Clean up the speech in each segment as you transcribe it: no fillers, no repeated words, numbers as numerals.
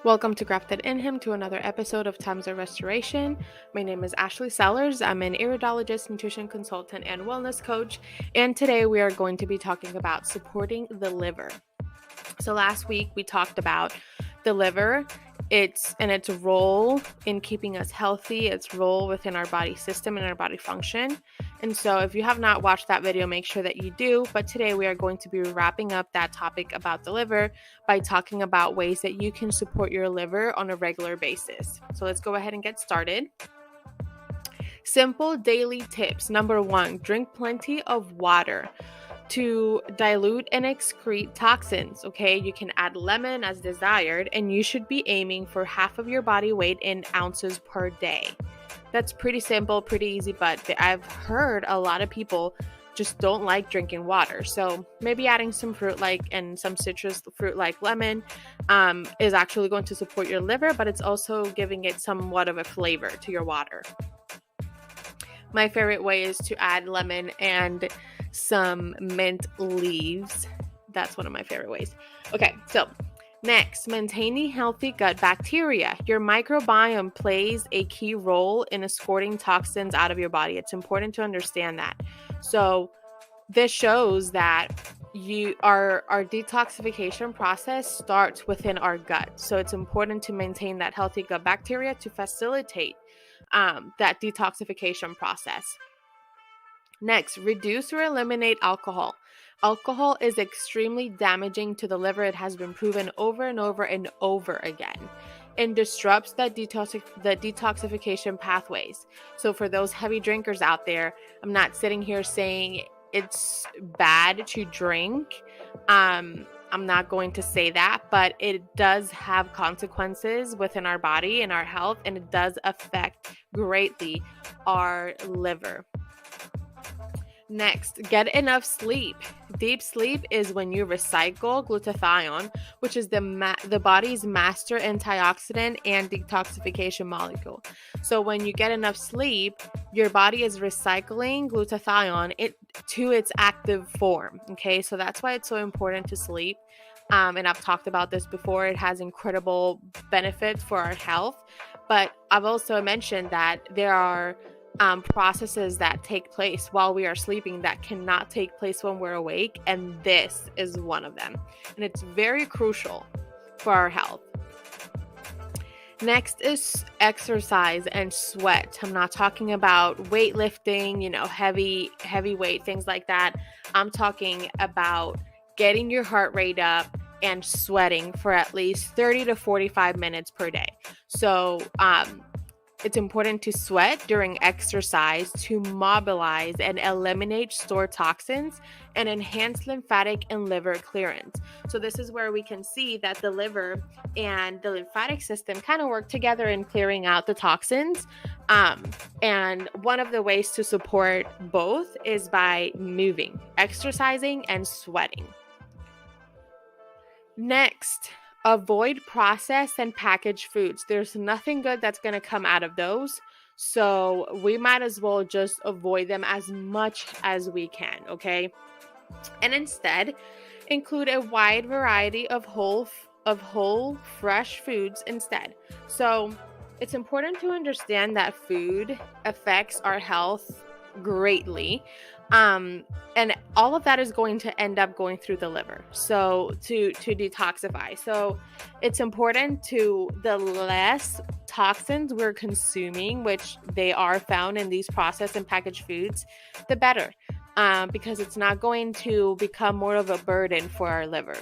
Welcome to Grafted in Him to another episode of Times of Restoration. My name is Ashley Sellers. I'm an iridologist, nutrition consultant, and wellness coach. And today we are going to be talking about supporting the liver. So last week we talked about the liver, its role in keeping us healthy, its role within our body system and our body function. And so if you have not watched that video, make sure that you do. But today we are going to be wrapping up that topic about the liver by talking about ways that you can support your liver on a regular basis. So let's go ahead and get started. Simple daily tips. Number 1, drink plenty of water to dilute and excrete toxins. Okay, you can add lemon as desired, and you should be aiming for half of your body weight in ounces per day. That's pretty simple, pretty easy, but I've heard a lot of people just don't like drinking water. So maybe adding some fruit and some citrus fruit like lemon is actually going to support your liver, but it's also giving it somewhat of a flavor to your water. My favorite way is to add lemon and some mint leaves. That's one of my favorite ways. Okay, so next, maintaining healthy gut bacteria. Your microbiome plays a key role in escorting toxins out of your body. It's important to understand that. So this shows that our detoxification process starts within our gut. So it's important to maintain that healthy gut bacteria to facilitate that detoxification process. Next, reduce or eliminate alcohol. Alcohol is extremely damaging to the liver. It has been proven over and over and over again, and disrupts the detoxification pathways. So for those heavy drinkers out there, I'm not sitting here saying it's bad to drink. I'm not going to say that, but it does have consequences within our body and our health, and it does affect greatly our liver. Next, get enough sleep. Deep sleep is when you recycle glutathione, which is the body's master antioxidant and detoxification molecule. So when you get enough sleep, your body is recycling glutathione to its active form. Okay, so that's why it's so important to sleep. And I've talked about this before. It has incredible benefits for our health. But I've also mentioned that there are processes that take place while we are sleeping that cannot take place when we're awake, and this is one of them, and it's very crucial for our health. Next is exercise and sweat. I'm not talking about weightlifting, heavy weight, things like that. I'm talking about getting your heart rate up and sweating for at least 30 to 45 minutes per day. So it's important to sweat during exercise to mobilize and eliminate stored toxins and enhance lymphatic and liver clearance. So this is where we can see that the liver and the lymphatic system kind of work together in clearing out the toxins. And one of the ways to support both is by moving, exercising, and sweating. Next, avoid processed and packaged foods. There's nothing good that's going to come out of those. So we might as well just avoid them as much as we can, okay? And instead, include a wide variety of whole fresh foods instead. So it's important to understand that food affects our health greatly. And all of that is going to end up going through the liver. So to detoxify. So it's important the less toxins we're consuming, which they are found in these processed and packaged foods, the better. Because it's not going to become more of a burden for our liver.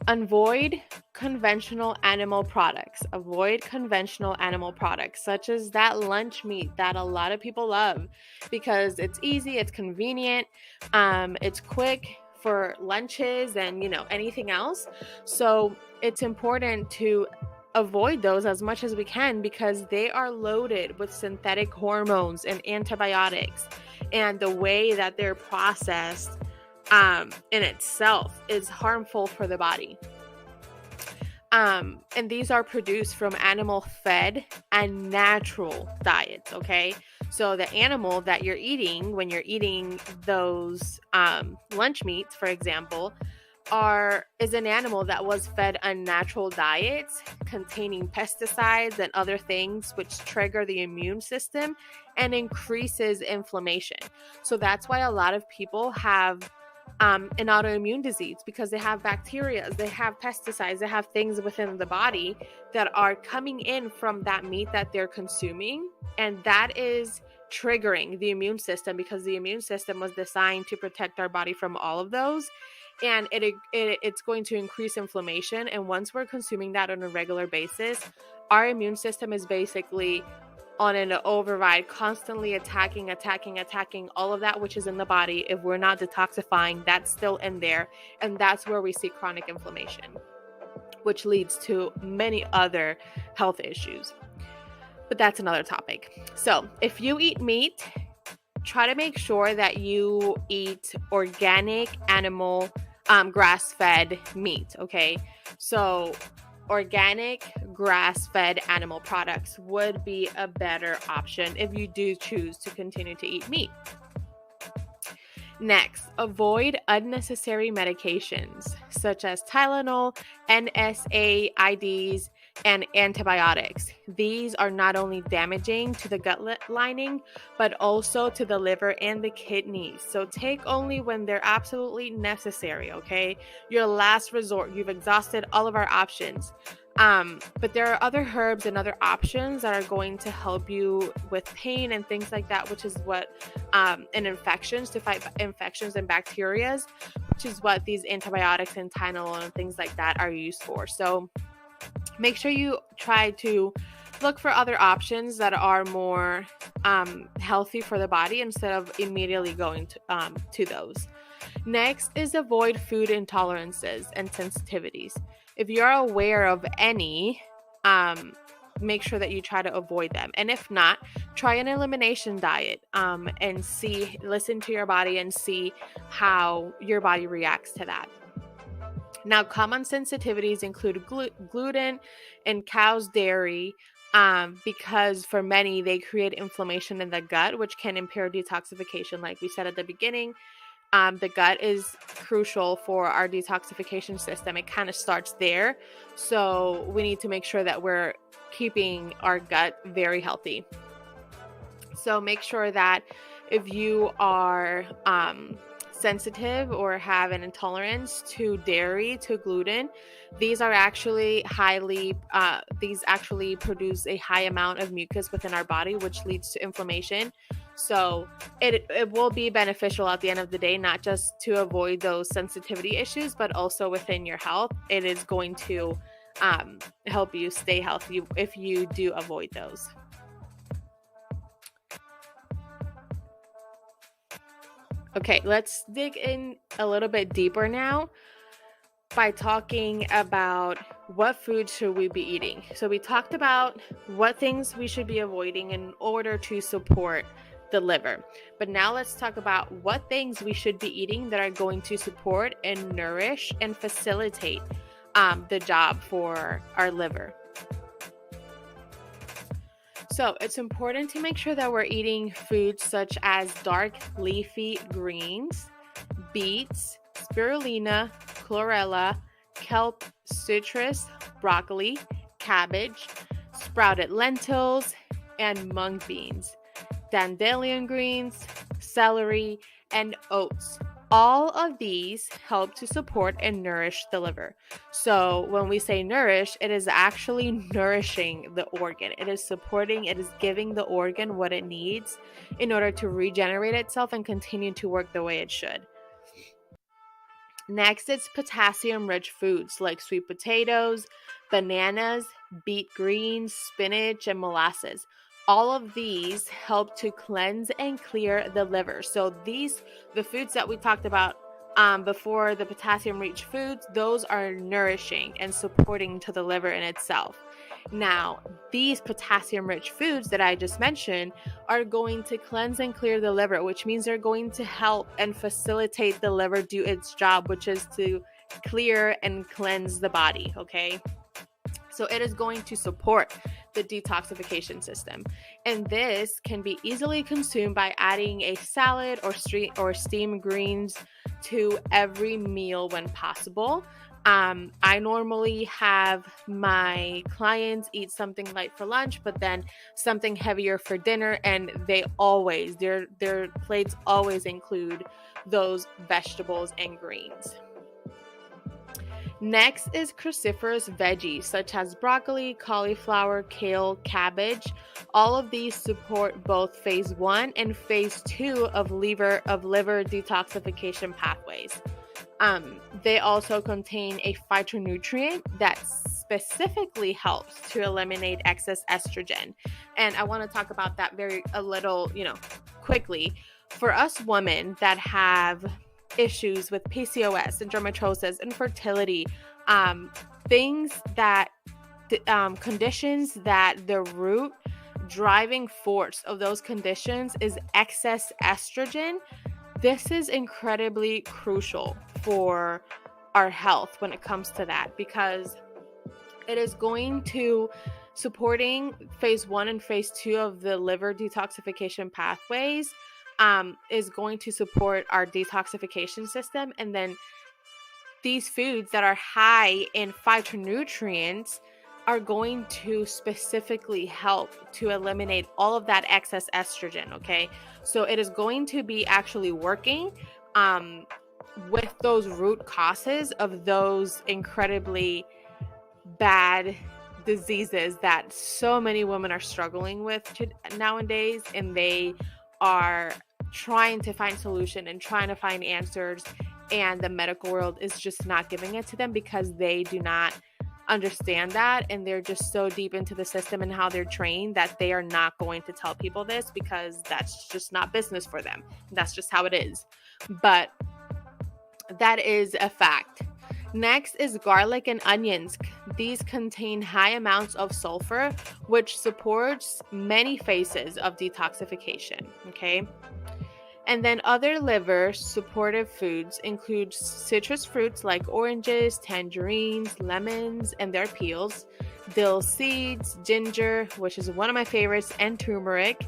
Avoid conventional animal products. Avoid conventional animal products, such as that lunch meat that a lot of people love because it's easy, it's convenient, it's quick for lunches and, anything else. So it's important to avoid those as much as we can because they are loaded with synthetic hormones and antibiotics. And the way that they're processed in itself is harmful for the body. And these are produced from animal fed and natural diets, okay? So the animal that you're eating when you're eating those lunch meats, for example, is an animal that was fed unnatural diets containing pesticides and other things which trigger the immune system and increases inflammation. So that's why a lot of people have an autoimmune disease, because they have bacteria, they have pesticides, they have things within the body that are coming in from that meat that they're consuming, and that is triggering the immune system, because the immune system was designed to protect our body from all of those, and it's going to increase inflammation. And once we're consuming that on a regular basis, our immune system is basically on an override, constantly attacking all of that which is in the body. If we're not detoxifying, that's still in there, and that's where we see chronic inflammation, which leads to many other health issues. But that's another topic. So if you eat meat, try to make sure that you eat organic animal grass-fed meat, okay? So organic grass-fed animal products would be a better option if you do choose to continue to eat meat. Next, avoid unnecessary medications such as Tylenol, NSAIDs, and antibiotics. These are not only damaging to the gut lining, but also to the liver and the kidneys. So take only when they're absolutely necessary, okay? Your last resort. You've exhausted all of our options. But there are other herbs and other options that are going to help you with pain and things like that, which is what, and infections, to fight infections and bacteria, which is what these antibiotics and Tylenol and things like that are used for. So make sure you try to look for other options that are more healthy for the body instead of immediately going to those. Next is avoid food intolerances and sensitivities. If you're aware of any, make sure that you try to avoid them. And if not, try an elimination diet and listen to your body and see how your body reacts to that. Now, common sensitivities include gluten and cow's dairy, because for many, they create inflammation in the gut, which can impair detoxification. Like we said at the beginning, the gut is crucial for our detoxification system. It kind of starts there. So we need to make sure that we're keeping our gut very healthy. So make sure that if you are sensitive or have an intolerance to dairy, to gluten, these actually produce a high amount of mucus within our body, which leads to inflammation. So it will be beneficial at the end of the day, not just to avoid those sensitivity issues, but also within your health. It is going to help you stay healthy if you do avoid those. Okay, let's dig in a little bit deeper now by talking about what food should we be eating. So we talked about what things we should be avoiding in order to support the liver. But now let's talk about what things we should be eating that are going to support and nourish and facilitate the job for our liver. So it's important to make sure that we're eating foods such as dark leafy greens, beets, spirulina, chlorella, kelp, citrus, broccoli, cabbage, sprouted lentils, and mung beans, dandelion greens, celery, and oats. All of these help to support and nourish the liver. So when we say nourish, it is actually nourishing the organ. It is giving the organ what it needs in order to regenerate itself and continue to work the way it should. Next, it's potassium-rich foods like sweet potatoes, bananas, beet greens, spinach, and molasses. All of these help to cleanse and clear the liver. So the foods that we talked about before, the potassium-rich foods, those are nourishing and supporting to the liver in itself. Now, these potassium-rich foods that I just mentioned are going to cleanse and clear the liver, which means they're going to help and facilitate the liver do its job, which is to clear and cleanse the body, okay? So it is going to support the detoxification system. And this can be easily consumed by adding a salad or steamed greens to every meal when possible. I normally have my clients eat something light for lunch, but then something heavier for dinner, and they always, their plates always include those vegetables and greens. Next is cruciferous veggies such as broccoli, cauliflower, kale, cabbage. All of these support both phase 1 and phase 2 of liver detoxification pathways. They also contain a phytonutrient that specifically helps to eliminate excess estrogen. And I want to talk about that a little, quickly. For us women that have issues with PCOS, endometriosis, infertility, things that conditions that the root driving force of those conditions is excess estrogen. This is incredibly crucial for our health when it comes to that, because it is going to supporting phase 1 and phase 2 of the liver detoxification pathways, is going to support our detoxification system. And then these foods that are high in phytonutrients are going to specifically help to eliminate all of that excess estrogen, okay? So it is going to be actually working with those root causes of those incredibly bad diseases that so many women are struggling with nowadays, and they are trying to find solution and trying to find answers, and the medical world is just not giving it to them because they do not understand that, and they're just so deep into the system and how they're trained that they are not going to tell people this because that's just not business for them. That's just how it is. But that is a fact. Next is garlic and onions. These contain high amounts of sulfur, which supports many phases of detoxification, okay? And then other liver supportive foods include citrus fruits like oranges, tangerines, lemons, and their peels, dill seeds, ginger, which is one of my favorites, and turmeric,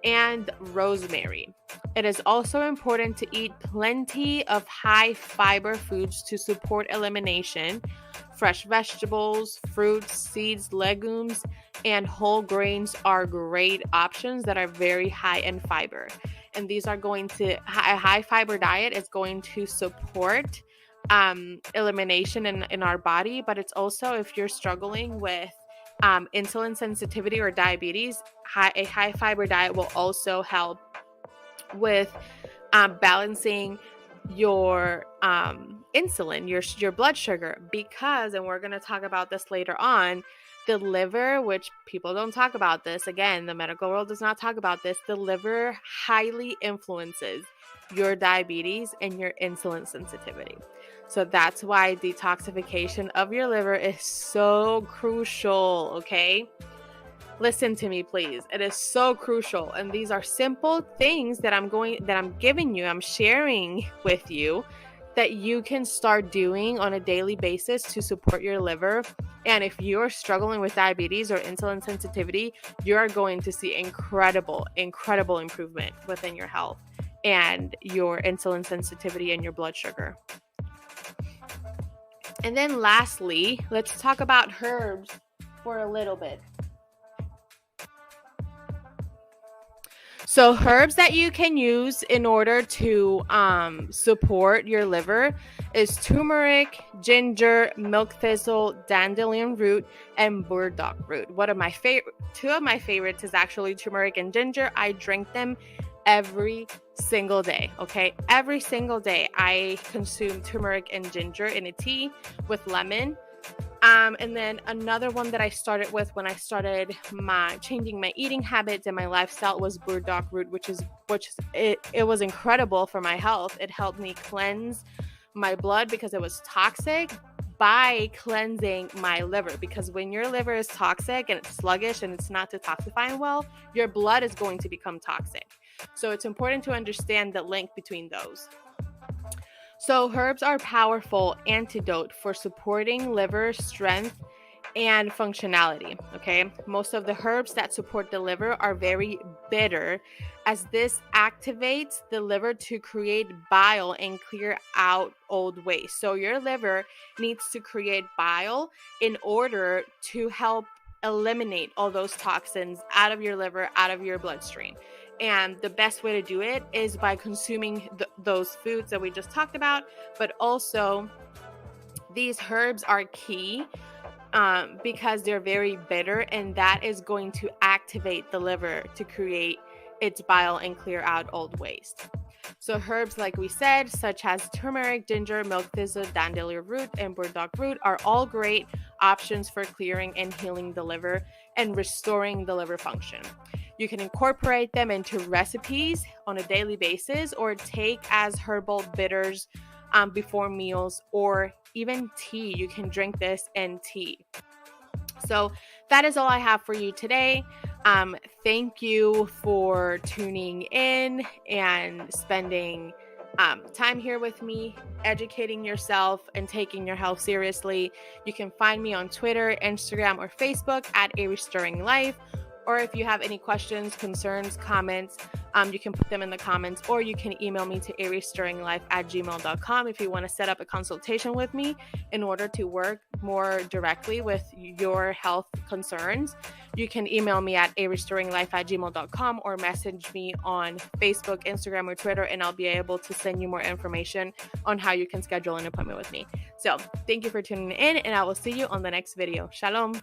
and rosemary. It is also important to eat plenty of high fiber foods to support elimination. Fresh vegetables, fruits, seeds, legumes, and whole grains are great options that are very high in fiber. And these are going to, a high fiber diet is going to support elimination in our body, but it's also, if you're struggling with insulin sensitivity or diabetes, a high fiber diet will also help with balancing your insulin, your blood sugar, because, and we're going to talk about this later on, the liver, which people don't talk about this, again, the medical world does not talk about this, the liver highly influences your diabetes and your insulin sensitivity. So that's why detoxification of your liver is so crucial, okay? Listen to me, please. It is so crucial. And these are simple things that I'm giving you, I'm sharing with you, that you can start doing on a daily basis to support your liver. And if you're struggling with diabetes or insulin sensitivity, you're going to see incredible improvement within your health and your insulin sensitivity and your blood sugar. And then lastly, let's talk about herbs for a little bit. So herbs that you can use in order to support your liver is turmeric, ginger, milk thistle, dandelion root, and burdock root. Two of my favorites is actually turmeric and ginger. I drink them every single day, okay? Every single day I consume turmeric and ginger in a tea with lemon. And then another one that I started with when I started changing my eating habits and my lifestyle was burdock root, which was incredible for my health. It helped me cleanse my blood because it was toxic by cleansing my liver. Because when your liver is toxic and it's sluggish and it's not detoxifying well, your blood is going to become toxic. So it's important to understand the link between those. So herbs are powerful antidote for supporting liver strength and functionality. Okay, most of the herbs that support the liver are very bitter, as this activates the liver to create bile and clear out old waste. So your liver needs to create bile in order to help eliminate all those toxins out of your liver, out of your bloodstream. And the best way to do it is by consuming those foods that we just talked about, but also these herbs are key because they're very bitter, and that is going to activate the liver to create its bile and clear out old waste. So herbs, like we said, such as turmeric, ginger, milk thistle, dandelion root, and burdock root are all great options for clearing and healing the liver and restoring the liver function. You can incorporate them into recipes on a daily basis or take as herbal bitters before meals, or even tea. You can drink this in tea. So that is all I have for you today. Thank you for tuning in and spending time here with me, educating yourself and taking your health seriously. You can find me on Twitter, Instagram, or Facebook at A Restoring Life. Or if you have any questions, concerns, comments, you can put them in the comments, or you can email me to arestoringlife@gmail.com if you want to set up a consultation with me in order to work more directly with your health concerns. You can email me at arestoringlife@gmail.com or message me on Facebook, Instagram, or Twitter, and I'll be able to send you more information on how you can schedule an appointment with me. So thank you for tuning in, and I will see you on the next video. Shalom.